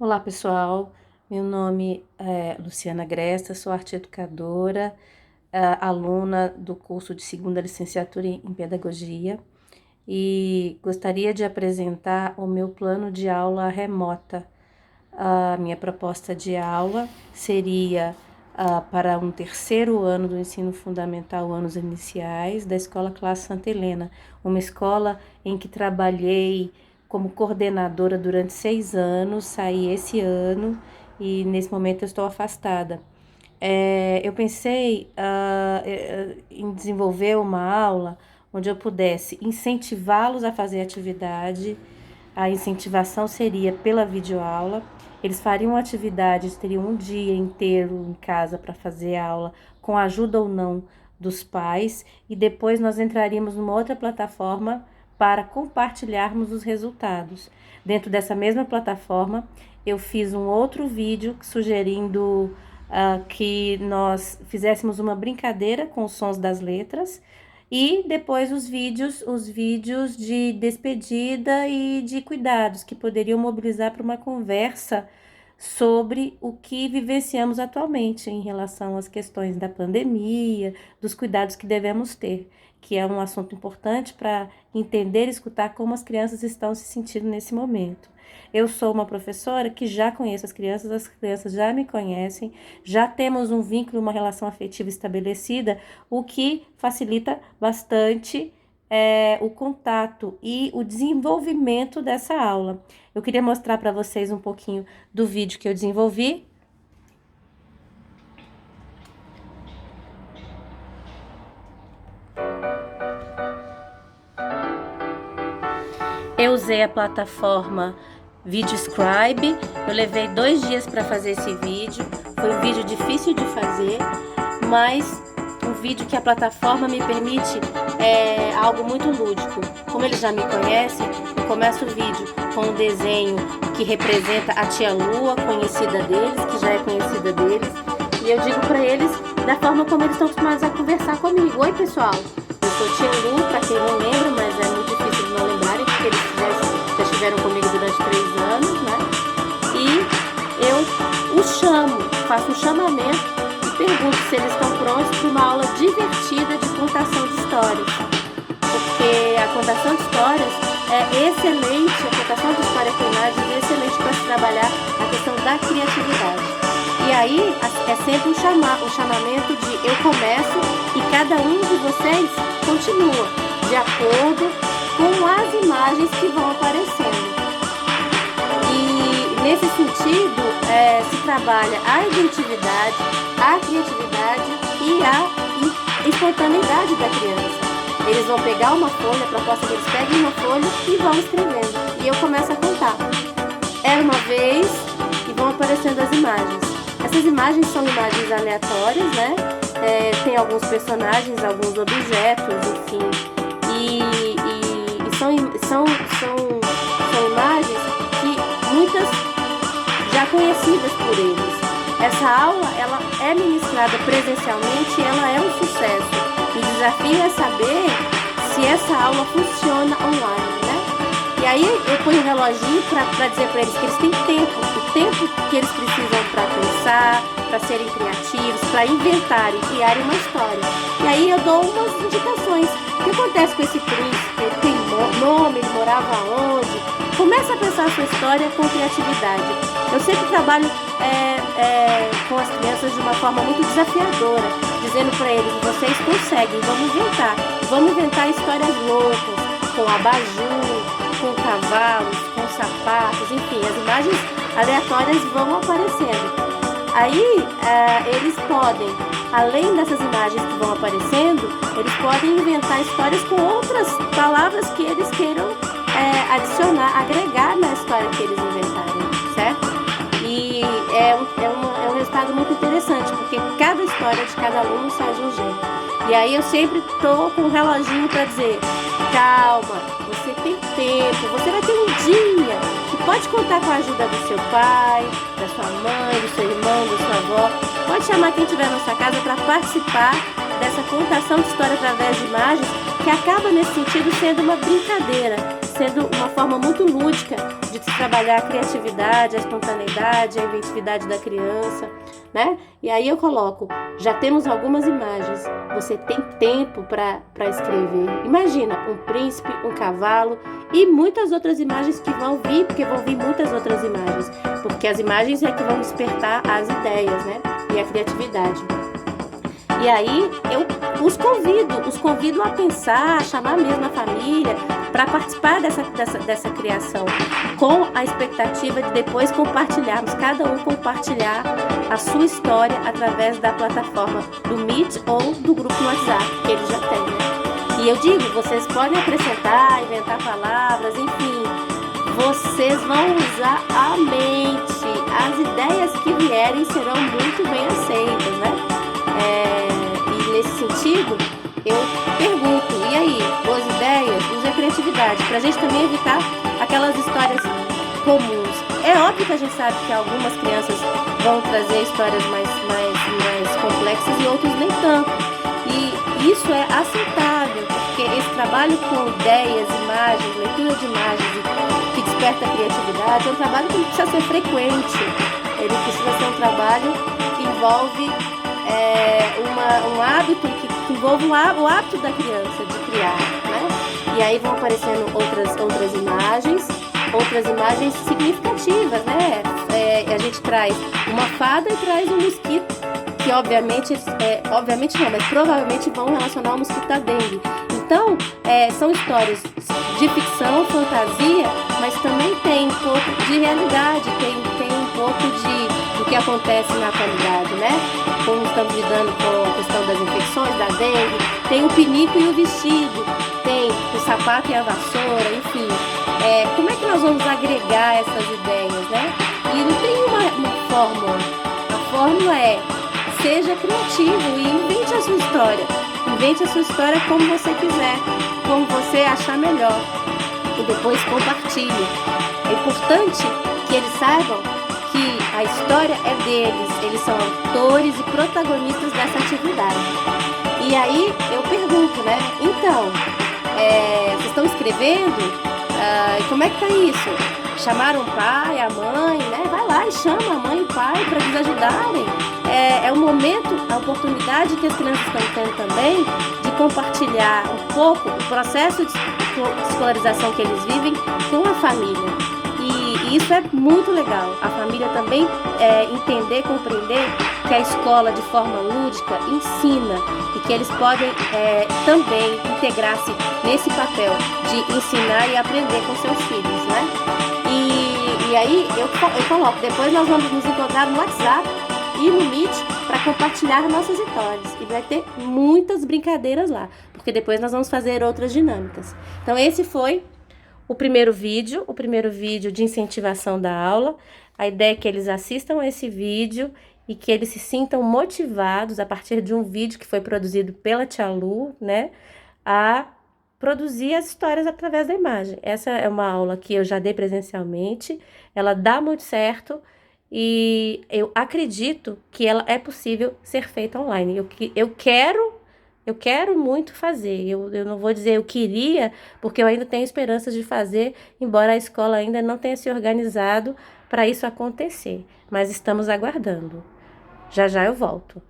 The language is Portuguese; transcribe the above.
Olá, pessoal. Meu nome é Luciana Gresta, sou arte educadora, aluna do curso de segunda licenciatura em Pedagogia e gostaria de apresentar o meu plano de aula remota. A minha proposta de aula seria para um terceiro ano do ensino fundamental, anos iniciais, da Escola Classe Santa Helena, uma escola em que trabalhei como coordenadora durante 6 anos, saí esse ano e nesse momento eu estou afastada. Eu pensei em desenvolver uma aula onde eu pudesse incentivá-los a fazer atividade. A incentivação seria pela videoaula. Eles fariam atividades, teriam um dia inteiro em casa para fazer aula, com a ajuda ou não dos pais, e depois nós entraríamos numa outra plataforma para compartilharmos os resultados. Dentro dessa mesma plataforma, eu fiz um outro vídeo sugerindo que nós fizéssemos uma brincadeira com os sons das letras e depois os vídeos de despedida e de cuidados que poderiam mobilizar para uma conversa sobre o que vivenciamos atualmente em relação às questões da pandemia, dos cuidados que devemos ter, que é um assunto importante para entender e escutar como as crianças estão se sentindo nesse momento. Eu sou uma professora que já conheço as crianças já me conhecem, já temos um vínculo, uma relação afetiva estabelecida, o que facilita bastante o contato e o desenvolvimento dessa aula. Eu queria mostrar para vocês um pouquinho do vídeo que eu desenvolvi. Eu usei a plataforma VideoScribe, eu levei 2 dias para fazer esse vídeo, foi um vídeo difícil de fazer, mas um vídeo que a plataforma me permite algo muito lúdico. Como eles já me conhecem, eu começo o vídeo com um desenho que representa a tia Lua, conhecida deles, que já é conhecida deles, e eu digo para eles da forma como eles estão acostumados a conversar comigo. Oi, pessoal, eu sou tia Lu, para quem não lembra, mas é muito difícil de não lembrarem, porque eles já estiveram comigo durante 3 anos, né? E eu os chamo, faço um chamamento e pergunto se eles estão prontos para uma aula divertida de contação de histórias. Porque a contação de histórias é excelente, a contação de história com imagens é excelente para se trabalhar a questão da criatividade. E aí é sempre um chamamento de eu começo e cada um de vocês continua, de acordo com as imagens que vão aparecendo. E nesse sentido se trabalha a inventividade, a criatividade e a espontaneidade da criança. Eles vão pegar uma folha, a proposta é que eles peguem uma folha e vão escrevendo. E eu começo a contar. Era uma vez e vão aparecendo as imagens. Essas imagens são imagens aleatórias, né? Tem alguns personagens, alguns objetos, enfim. E são imagens que muitas já conhecidas por eles. Essa aula, ela é ministrada presencialmente e ela é um sucesso. O desafio é saber se essa aula funciona online, né? E aí eu ponho um reloginho para dizer para eles que eles têm tempo, o tempo que eles precisam para pensar, para serem criativos, para inventarem, criarem uma história. E aí eu dou umas indicações. O que acontece com esse príncipe? Ele tem nome, ele morava onde? Começa a pensar a sua história com criatividade. Eu sempre trabalho com as crianças de uma forma muito desafiadora, dizendo para eles, vocês conseguem, vamos inventar histórias loucas, com abajur, com cavalos, com sapatos, enfim, as imagens aleatórias vão aparecendo. Aí eles podem, além dessas imagens que vão aparecendo, eles podem inventar histórias com outras palavras que eles queiram adicionar, agregar na história que eles inventarem, certo? E é um resultado muito interessante, porque cada história de cada aluno sai de um jeito. E aí eu sempre estou com um reloginho para dizer, calma, você tem tempo, você vai ter um dia que pode contar com a ajuda do seu pai, da sua mãe, do seu irmão, da sua avó. Pode chamar quem estiver na sua casa para participar dessa contação de história através de imagens, que acaba nesse sentido sendo uma brincadeira, sendo uma forma muito lúdica de se trabalhar a criatividade, a espontaneidade, a inventividade da criança, né? E aí eu coloco, já temos algumas imagens, você tem tempo para escrever. Imagina, um príncipe, um cavalo e muitas outras imagens que vão vir, porque vão vir muitas outras imagens, porque as imagens é que vão despertar as ideias, né? E a criatividade. E aí eu os convido a pensar, a chamar mesmo a família para participar dessa criação, com a expectativa de depois compartilharmos, cada um compartilhar a sua história através da plataforma do Meet ou do grupo no WhatsApp, que ele já tem, né? E eu digo, vocês podem acrescentar, inventar palavras, enfim, vocês vão usar a mente, as ideias que vierem serão muito bem aceitas, né? E nesse sentido, eu pergunto, e aí, boas ideias? Use a criatividade, para a gente também evitar aquelas histórias comuns. É óbvio que a gente sabe que algumas crianças vão trazer histórias mais complexas e outras nem tanto. E isso é aceitável, porque esse trabalho com ideias, imagens, leitura de imagens que desperta a criatividade é um trabalho que precisa ser frequente. Ele precisa ser um trabalho que envolve um hábito, que envolve o hábito da criança de criar, né? E aí vão aparecendo outras imagens significativas, né? A gente traz uma fada e traz um mosquito, que obviamente não, mas provavelmente vão relacionar o mosquito da dengue. Então, são histórias de ficção, fantasia, mas também tem um pouco de realidade, tem um pouco do que acontece na atualidade, né? Como estamos lidando com a questão das infecções, da dengue, tem o pinico e o vestido, tem o sapato e a vassoura, enfim. Como é que nós vamos agregar essas ideias, né? E não tem uma fórmula. A fórmula é: seja criativo e invente a sua história. Invente a sua história como você quiser, como você achar melhor. E depois compartilhe. É importante que eles saibam que a história é deles. Eles são autores e protagonistas dessa atividade. E aí eu pergunto, né? Então, vocês estão escrevendo? Como é que tá isso? Chamaram o pai, a mãe, né? Vai lá e chama a mãe e o pai para eles ajudarem. É o momento, a oportunidade que as crianças estão tendo também de compartilhar um pouco o processo de escolarização que eles vivem com a família. E isso é muito legal. A família também entender, compreender que a escola, de forma lúdica, ensina e que eles podem também integrar-se nesse papel de ensinar e aprender com seus filhos, né? E aí eu coloco, depois nós vamos nos encontrar no WhatsApp e no Meet para compartilhar nossas histórias. E vai ter muitas brincadeiras lá, porque depois nós vamos fazer outras dinâmicas. Então esse foi o primeiro vídeo de incentivação da aula. A ideia é que eles assistam esse vídeo e que eles se sintam motivados a partir de um vídeo que foi produzido pela Tia Lu, né, a produzir as histórias através da imagem. Essa é uma aula que eu já dei presencialmente, ela dá muito certo e eu acredito que ela é possível ser feita online. Eu quero muito fazer, eu não vou dizer eu queria, porque eu ainda tenho esperanças de fazer, embora a escola ainda não tenha se organizado para isso acontecer, mas estamos aguardando. Já já eu volto.